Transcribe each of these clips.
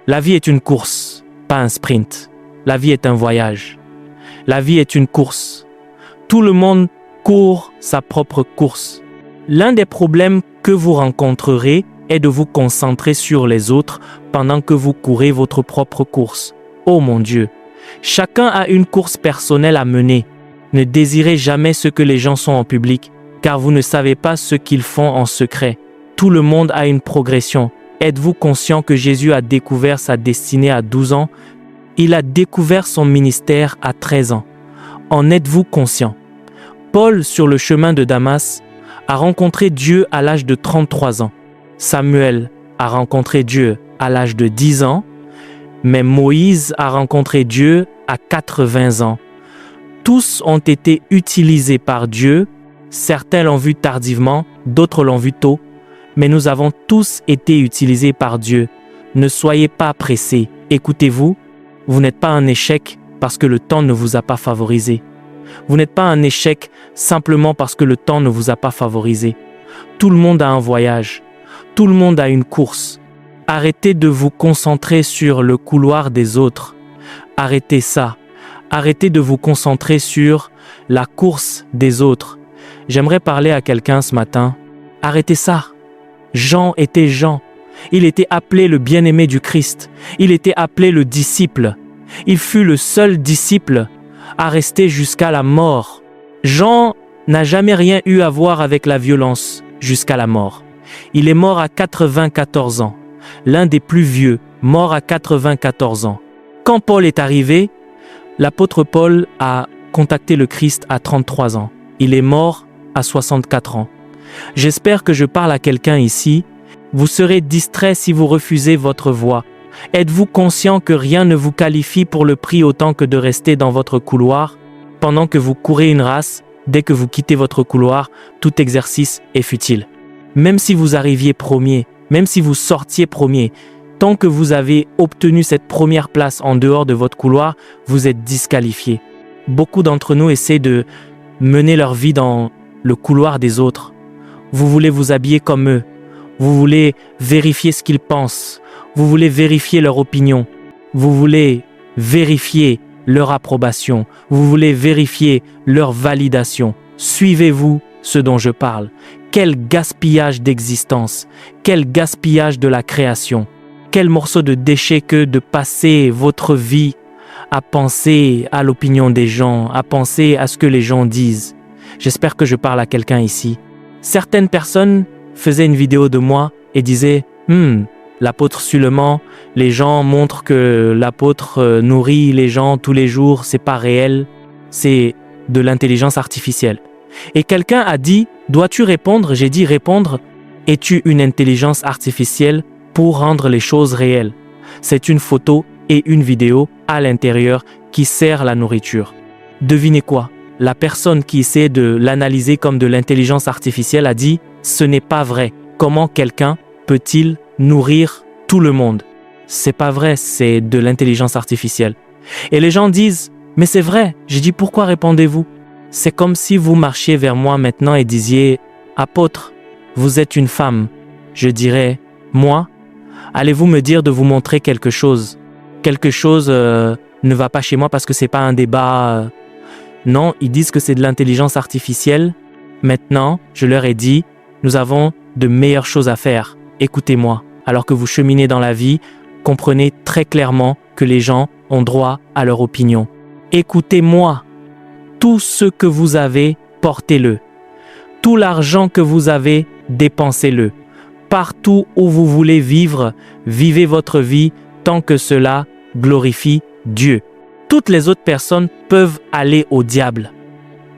La vie est une course, pas un sprint. La vie est un voyage. La vie est une course. Tout le monde court sa propre course. L'un des problèmes que vous rencontrerez est de vous concentrer sur les autres pendant que vous courez votre propre course. Oh mon Dieu! Chacun a une course personnelle à mener. Ne désirez jamais ce que les gens sont en public, car vous ne savez pas ce qu'ils font en secret. Tout le monde a une progression. Êtes-vous conscient que Jésus a découvert sa destinée à 12 ans? Il a découvert son ministère à 13 ans. En êtes-vous conscient? Paul, sur le chemin de Damas, a rencontré Dieu à l'âge de 33 ans. Samuel a rencontré Dieu à l'âge de 10 ans, mais Moïse a rencontré Dieu à 80 ans. Tous ont été utilisés par Dieu. Certains l'ont vu tardivement, d'autres l'ont vu tôt, mais nous avons tous été utilisés par Dieu. Ne soyez pas pressés. Écoutez-vous, vous n'êtes pas un échec parce que le temps ne vous a pas favorisé. Vous n'êtes pas un échec simplement parce que le temps ne vous a pas favorisé. Tout le monde a un voyage. Tout le monde a une course. Arrêtez de vous concentrer sur le couloir des autres. Arrêtez ça. Arrêtez de vous concentrer sur la course des autres. J'aimerais parler à quelqu'un ce matin. Arrêtez ça. Jean était Jean. Il était appelé le bien-aimé du Christ. Il était appelé le disciple. Il fut le seul disciple à rester jusqu'à la mort. Jean n'a jamais rien eu à voir avec la violence jusqu'à la mort. Il est mort à 94 ans. L'un des plus vieux, mort à 94 ans. Quand Paul est arrivé, l'apôtre Paul a contacté le Christ à 33 ans. Il est mort à 64 ans. J'espère que je parle à quelqu'un ici. Vous serez distrait si vous refusez votre voie. Êtes-vous conscient que rien ne vous qualifie pour le prix autant que de rester dans votre couloir? Pendant que vous courez une race, dès que vous quittez votre couloir, tout exercice est futile. Même si vous arriviez premier, même si vous sortiez premier, tant que vous avez obtenu cette première place en dehors de votre couloir, vous êtes disqualifié. Beaucoup d'entre nous essaient de mener leur vie dans le couloir des autres. Vous voulez vous habiller comme eux. Vous voulez vérifier ce qu'ils pensent. Vous voulez vérifier leur opinion. Vous voulez vérifier leur approbation. Vous voulez vérifier leur validation. Suivez-vous ce dont je parle. Quel gaspillage d'existence. Quel gaspillage de la création. Quel morceau de déchet que de passer votre vie à penser à l'opinion des gens, à penser à ce que les gens disent. J'espère que je parle à quelqu'un ici. Certaines personnes faisaient une vidéo de moi et disaient « l'apôtre Suleiman, les gens montrent que l'apôtre nourrit les gens tous les jours, c'est pas réel, c'est de l'intelligence artificielle. » Et quelqu'un a dit « dois-tu répondre ?» J'ai dit « répondre, es-tu une intelligence artificielle pour rendre les choses réelles ?» C'est une photo et une vidéo à l'intérieur qui sert la nourriture. Devinez quoi? La personne qui essaie de l'analyser comme de l'intelligence artificielle a dit « ce n'est pas vrai. Comment quelqu'un peut-il nourrir tout le monde ?» C'est pas vrai, c'est de l'intelligence artificielle. Et les gens disent « mais c'est vrai. » J'ai dit « pourquoi répondez-vous ?» C'est comme si vous marchiez vers moi maintenant et disiez « apôtre, vous êtes une femme. » Je dirais « moi? Allez-vous me dire de vous montrer quelque chose? Quelque chose ne va pas chez moi parce que c'est pas un débat. Non, ils disent que c'est de l'intelligence artificielle. Maintenant, je leur ai dit, nous avons de meilleures choses à faire. Écoutez-moi. Alors que vous cheminez dans la vie, comprenez très clairement que les gens ont droit à leur opinion. Écoutez-moi. Tout ce que vous avez, portez-le. Tout l'argent que vous avez, dépensez-le. Partout où vous voulez vivre, vivez votre vie tant que cela glorifie Dieu. Toutes les autres personnes peuvent aller au diable.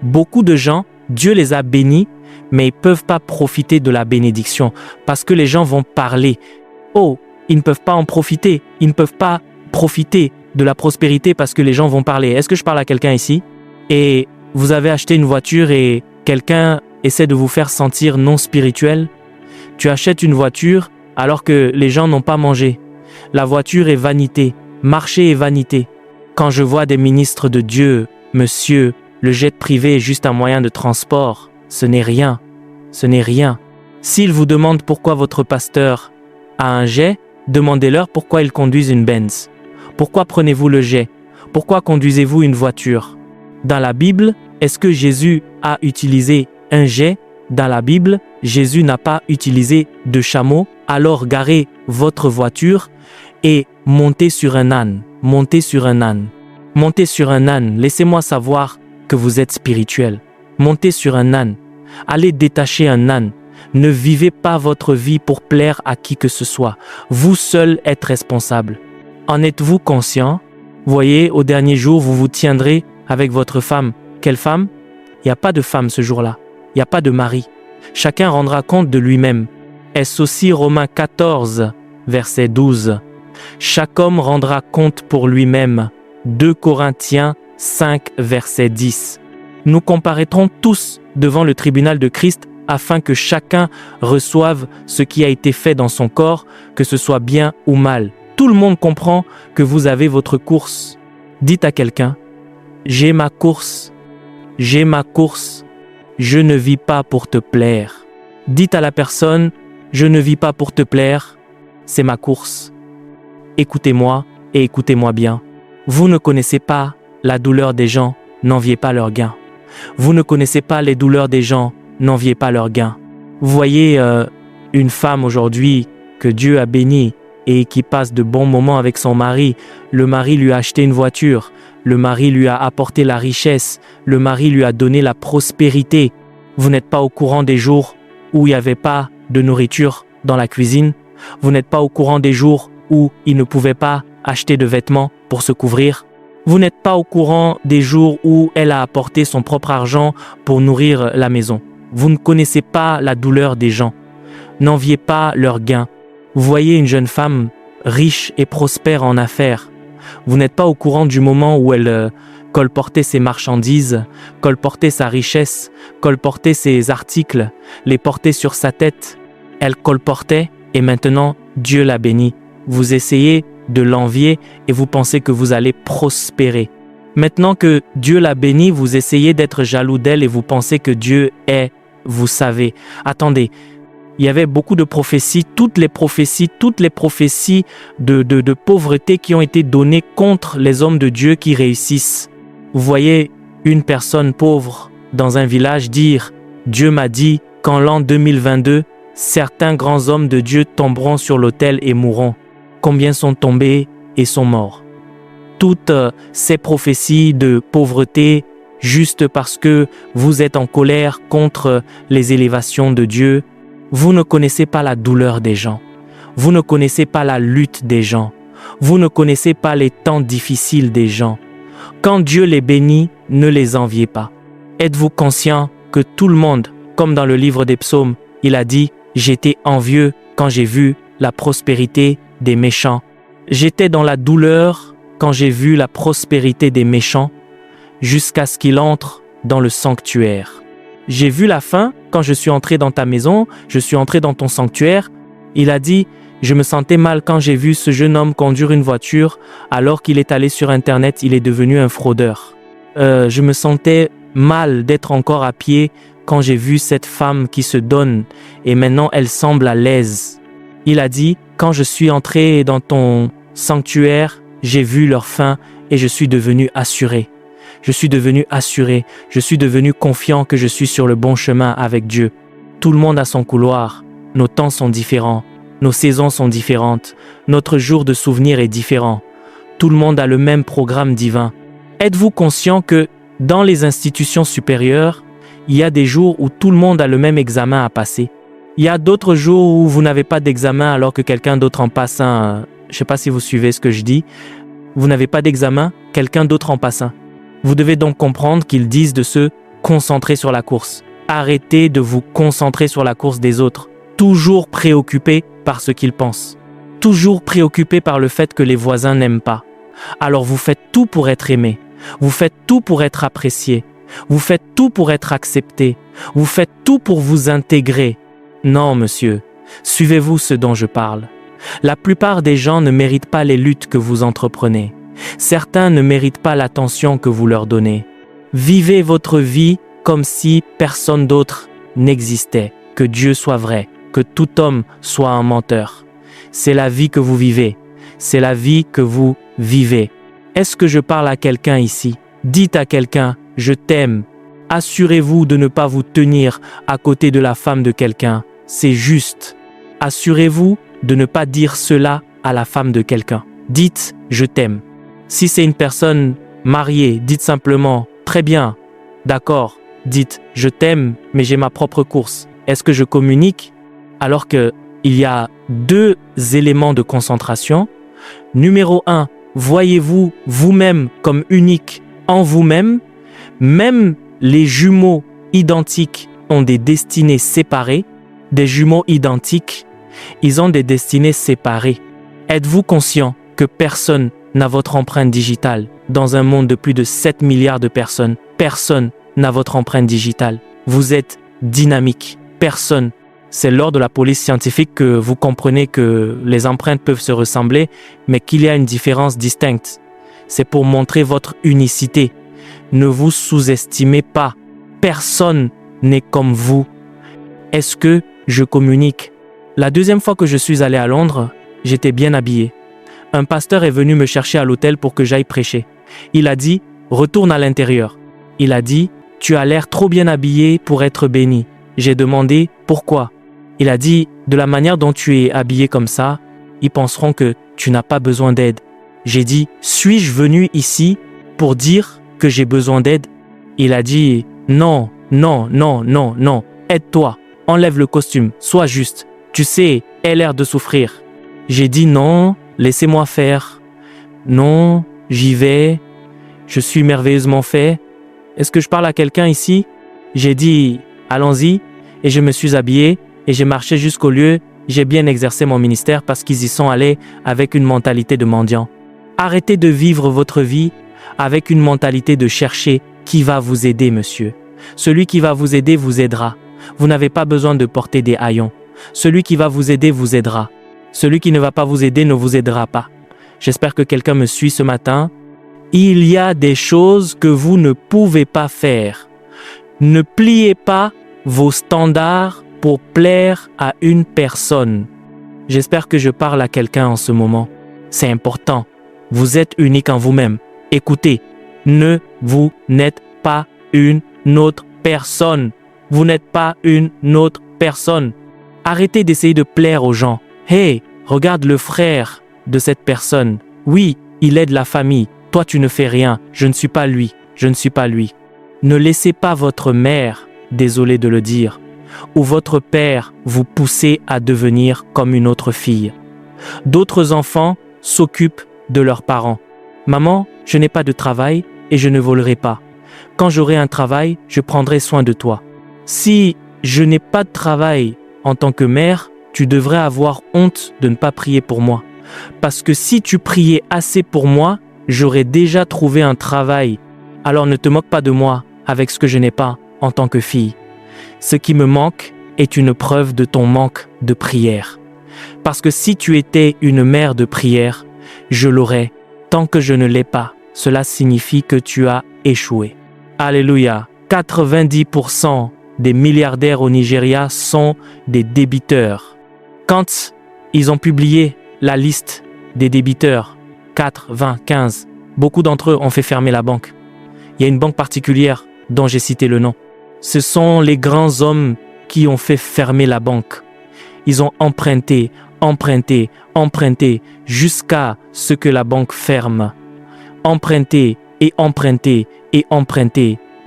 Beaucoup de gens, Dieu les a bénis, mais ils ne peuvent pas profiter de la bénédiction parce que les gens vont parler. Oh, ils ne peuvent pas en profiter. Ils ne peuvent pas profiter de la prospérité parce que les gens vont parler. Est-ce que je parle à quelqu'un ici? Et vous avez acheté une voiture et quelqu'un essaie de vous faire sentir non spirituel? Tu achètes une voiture alors que les gens n'ont pas mangé. La voiture est vanité. Marcher est vanité. Quand je vois des ministres de Dieu, monsieur, le jet privé est juste un moyen de transport. Ce n'est rien. Ce n'est rien. S'il vous demande pourquoi votre pasteur a un jet, Demandez-leur pourquoi ils conduisent une Benz. Pourquoi prenez-vous le jet? Pourquoi conduisez-vous une voiture? Dans la Bible, est-ce que Jésus a utilisé un jet? Dans la Bible, Jésus n'a pas utilisé de chameau. Alors garez votre voiture et montez sur un âne. Montez sur un âne. Montez sur un âne. Laissez-moi savoir que vous êtes spirituel. Montez sur un âne. Allez détacher un âne. Ne vivez pas votre vie pour plaire à qui que ce soit. Vous seul êtes responsable. En êtes-vous conscient? Voyez, au dernier jour, vous vous tiendrez avec votre femme. Quelle femme? Il n'y a pas de femme ce jour-là. Il n'y a pas de mari. Chacun rendra compte de lui-même. Est-ce aussi Romains 14, verset 12. Chaque homme rendra compte pour lui-même. 2 Corinthiens 5, verset 10. Nous comparaîtrons tous devant le tribunal de Christ afin que chacun reçoive ce qui a été fait dans son corps, que ce soit bien ou mal. Tout le monde comprend que vous avez votre course. Dites à quelqu'un, j'ai ma course, j'ai ma course, je ne vis pas pour te plaire. Dites à la personne, je ne vis pas pour te plaire, c'est ma course. Écoutez-moi et écoutez-moi bien. Vous ne connaissez pas la douleur des gens, n'enviez pas leur gain. Vous ne connaissez pas les douleurs des gens, n'enviez pas leur gain. Vous voyez une femme aujourd'hui que Dieu a bénie et qui passe de bons moments avec son mari. Le mari lui a acheté une voiture, le mari lui a apporté la richesse, le mari lui a donné la prospérité. Vous n'êtes pas au courant des jours où il n'y avait pas de nourriture dans la cuisine. Vous n'êtes pas au courant des jours où il ne pouvait pas acheter de vêtements pour se couvrir. Vous n'êtes pas au courant des jours où elle a apporté son propre argent pour nourrir la maison. Vous ne connaissez pas la douleur des gens. N'enviez pas leurs gains. Vous voyez une jeune femme riche et prospère en affaires. Vous n'êtes pas au courant du moment où elle colportait ses marchandises, colportait sa richesse, colportait ses articles, les portait sur sa tête. Elle colportait et maintenant Dieu l'a bénie. Vous essayez de l'envier et vous pensez que vous allez prospérer. Maintenant que Dieu l'a bénie, vous essayez d'être jaloux d'elle et vous pensez que Dieu est, vous savez. Attendez, il y avait beaucoup de prophéties, toutes les prophéties de pauvreté qui ont été données contre les hommes de Dieu qui réussissent. Vous voyez une personne pauvre dans un village dire « Dieu m'a dit qu'en l'an 2022, certains grands hommes de Dieu tomberont sur l'autel et mourront. » Combien sont tombés et sont morts? Toutes ces prophéties de pauvreté, juste parce que vous êtes en colère contre les élévations de Dieu, vous ne connaissez pas la douleur des gens. Vous ne connaissez pas la lutte des gens. Vous ne connaissez pas les temps difficiles des gens. Quand Dieu les bénit, ne les enviez pas. Êtes-vous conscient que tout le monde, comme dans le livre des psaumes, il a dit « J'étais envieux quand j'ai vu la prospérité des méchants. J'étais dans la douleur quand j'ai vu la prospérité des méchants, jusqu'à ce qu'il entre dans le sanctuaire. J'ai vu la fin quand je suis entré dans ta maison, je suis entré dans ton sanctuaire. » Il a dit « Je me sentais mal quand j'ai vu ce jeune homme conduire une voiture, alors qu'il est allé sur Internet, il est devenu un fraudeur. Je me sentais mal d'être encore à pied quand j'ai vu cette femme qui se donne et maintenant elle semble à l'aise. » Il a dit « Quand je suis entré dans ton sanctuaire, j'ai vu leur fin et je suis devenu assuré. Je suis devenu assuré, je suis devenu confiant que je suis sur le bon chemin avec Dieu. Tout le monde a son couloir, nos temps sont différents, nos saisons sont différentes, notre jour de souvenir est différent. Tout le monde a le même programme divin. Êtes-vous conscient que dans les institutions supérieures, il y a des jours où tout le monde a le même examen à passer? Il y a d'autres jours où vous n'avez pas d'examen alors que quelqu'un d'autre en passe un. Je ne sais pas si vous suivez ce que je dis. Vous n'avez pas d'examen, quelqu'un d'autre en passe un. Vous devez donc comprendre qu'ils disent de se concentrer sur la course. Arrêtez de vous concentrer sur la course des autres. Toujours préoccupé par ce qu'ils pensent. Toujours préoccupé par le fait que les voisins n'aiment pas. Alors vous faites tout pour être aimé. Vous faites tout pour être apprécié. Vous faites tout pour être accepté. Vous faites tout pour vous intégrer. Non, monsieur, suivez-vous ce dont je parle. La plupart des gens ne méritent pas les luttes que vous entreprenez. Certains ne méritent pas l'attention que vous leur donnez. Vivez votre vie comme si personne d'autre n'existait, que Dieu soit vrai, que tout homme soit un menteur. C'est la vie que vous vivez. C'est la vie que vous vivez. Est-ce que je parle à quelqu'un ici? Dites à quelqu'un, je t'aime. Assurez-vous de ne pas vous tenir à côté de la femme de quelqu'un. C'est juste. Assurez-vous de ne pas dire cela à la femme de quelqu'un. Dites, je t'aime. Si c'est une personne mariée, dites simplement, très bien, d'accord. Dites, je t'aime, mais j'ai ma propre course. Est-ce que je communique? Alors qu'il y a 2 éléments de concentration. Numéro 1, voyez-vous vous-même comme unique en vous-même. Même les jumeaux identiques ont des destinées séparées. Des jumeaux identiques, ils ont des destinées séparées. Êtes-vous conscient que personne n'a votre empreinte digitale? Dans un monde de plus de 7 milliards de personnes, personne n'a votre empreinte digitale. Vous êtes dynamique. Personne. C'est lors de la police scientifique que vous comprenez que les empreintes peuvent se ressembler, mais qu'il y a une différence distincte. C'est pour montrer votre unicité. Ne vous sous-estimez pas. Personne n'est comme vous. Est-ce que je communique? La deuxième fois que je suis allé à Londres, j'étais bien habillé. Un pasteur est venu me chercher à l'hôtel pour que j'aille prêcher. Il a dit, retourne à l'intérieur. Il a dit, tu as l'air trop bien habillé pour être béni. J'ai demandé, pourquoi? Il a dit, de la manière dont tu es habillé comme ça, ils penseront que tu n'as pas besoin d'aide. J'ai dit, suis-je venu ici pour dire que j'ai besoin d'aide? Il a dit, non, non, non, non, non, aide-toi, enlève le costume, sois juste. Tu sais, aie l'air de souffrir. J'ai dit non, laissez-moi faire. Non, j'y vais. Je suis merveilleusement fait. Est-ce que je parle à quelqu'un ici? J'ai dit, allons-y, et je me suis habillé, et j'ai marché jusqu'au lieu. J'ai bien exercé mon ministère parce qu'ils y sont allés avec une mentalité de mendiant. Arrêtez de vivre votre vie avec une mentalité de chercher qui va vous aider, monsieur. Celui qui va vous aider vous aidera. Vous n'avez pas besoin de porter des haillons. Celui qui va vous aider vous aidera. Celui qui ne va pas vous aider ne vous aidera pas. J'espère que quelqu'un me suit ce matin. Il y a des choses que vous ne pouvez pas faire. Ne pliez pas vos standards pour plaire à une personne. J'espère que je parle à quelqu'un en ce moment. C'est important. Vous êtes unique en vous-même. Écoutez, vous n'êtes pas une autre personne. Vous n'êtes pas une autre personne. Arrêtez d'essayer de plaire aux gens. Hey, regarde le frère de cette personne. Oui, il aide la famille. Toi, tu ne fais rien. Je ne suis pas lui. Je ne suis pas lui. Ne laissez pas votre mère, désolé de le dire, ou votre père vous pousser à devenir comme une autre fille. D'autres enfants s'occupent de leurs parents. Maman, je n'ai pas de travail et je ne volerai pas. Quand j'aurai un travail, je prendrai soin de toi. Si je n'ai pas de travail en tant que mère, tu devrais avoir honte de ne pas prier pour moi. Parce que si tu priais assez pour moi, j'aurais déjà trouvé un travail. Alors ne te moque pas de moi avec ce que je n'ai pas en tant que fille. Ce qui me manque est une preuve de ton manque de prière. Parce que si tu étais une mère de prière, je l'aurais. Tant que je ne l'ai pas, cela signifie que tu as échoué. Alléluia. 90% des milliardaires au Nigeria sont des débiteurs. Quand ils ont publié la liste des débiteurs, 4, 20, 15, beaucoup d'entre eux ont fait fermer la banque. Il y a une banque particulière dont j'ai cité le nom. Ce sont les grands hommes qui ont fait fermer la banque. Ils ont emprunté jusqu'à ce que la banque ferme. Emprunté,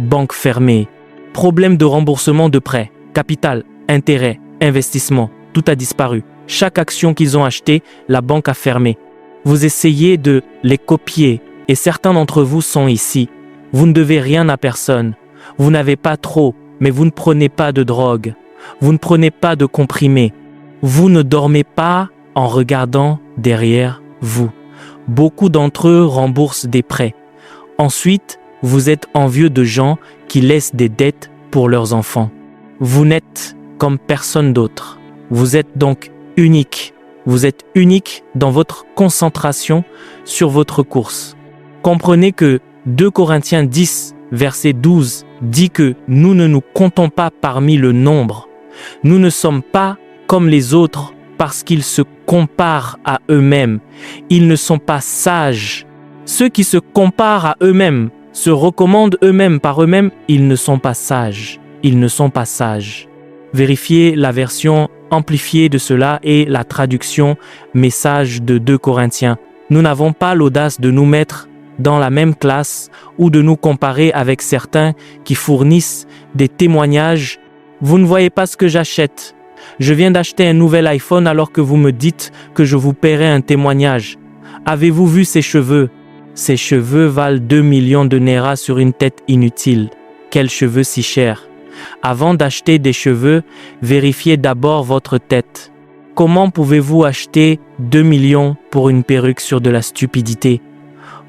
banque fermée. Problème de remboursement de prêts, capital, intérêt, investissement, tout a disparu. Chaque action qu'ils ont achetée, la banque a fermé. Vous essayez de les copier et certains d'entre vous sont ici. Vous ne devez rien à personne. Vous n'avez pas trop, mais vous ne prenez pas de drogue. Vous ne prenez pas de comprimés. Vous ne dormez pas en regardant derrière vous. Beaucoup d'entre eux remboursent des prêts. Ensuite, vous êtes envieux de gens qui laissent des dettes pour leurs enfants. Vous n'êtes comme personne d'autre. Vous êtes donc unique. Vous êtes unique dans votre concentration sur votre course. Comprenez que 2 Corinthiens 10, verset 12, dit que nous ne nous comptons pas parmi le nombre. Nous ne sommes pas comme les autres parce qu'ils se comparent à eux-mêmes. Ils ne sont pas sages. Ceux qui se comparent à eux-mêmes, se recommandent eux-mêmes par eux-mêmes, ils ne sont pas sages. Ils ne sont pas sages. Vérifiez la version amplifiée de cela et la traduction message de 2 Corinthiens. Nous n'avons pas l'audace de nous mettre dans la même classe ou de nous comparer avec certains qui fournissent des témoignages. Vous ne voyez pas ce que j'achète. Je viens d'acheter un nouvel iPhone alors que vous me dites que je vous paierai un témoignage. Avez-vous vu ces cheveux? Ces cheveux valent 2 millions de Naira sur une tête inutile. Quels cheveux si chers? Avant d'acheter des cheveux, vérifiez d'abord votre tête. Comment pouvez-vous acheter 2 millions pour une perruque sur de la stupidité?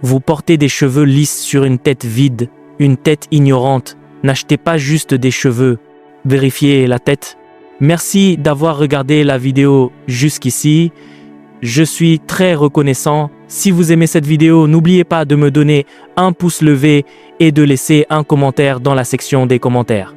Vous portez des cheveux lisses sur une tête vide, une tête ignorante. N'achetez pas juste des cheveux. Vérifiez la tête. Merci d'avoir regardé la vidéo jusqu'ici. Je suis très reconnaissant. Si vous aimez cette vidéo, n'oubliez pas de me donner un pouce levé et de laisser un commentaire dans la section des commentaires.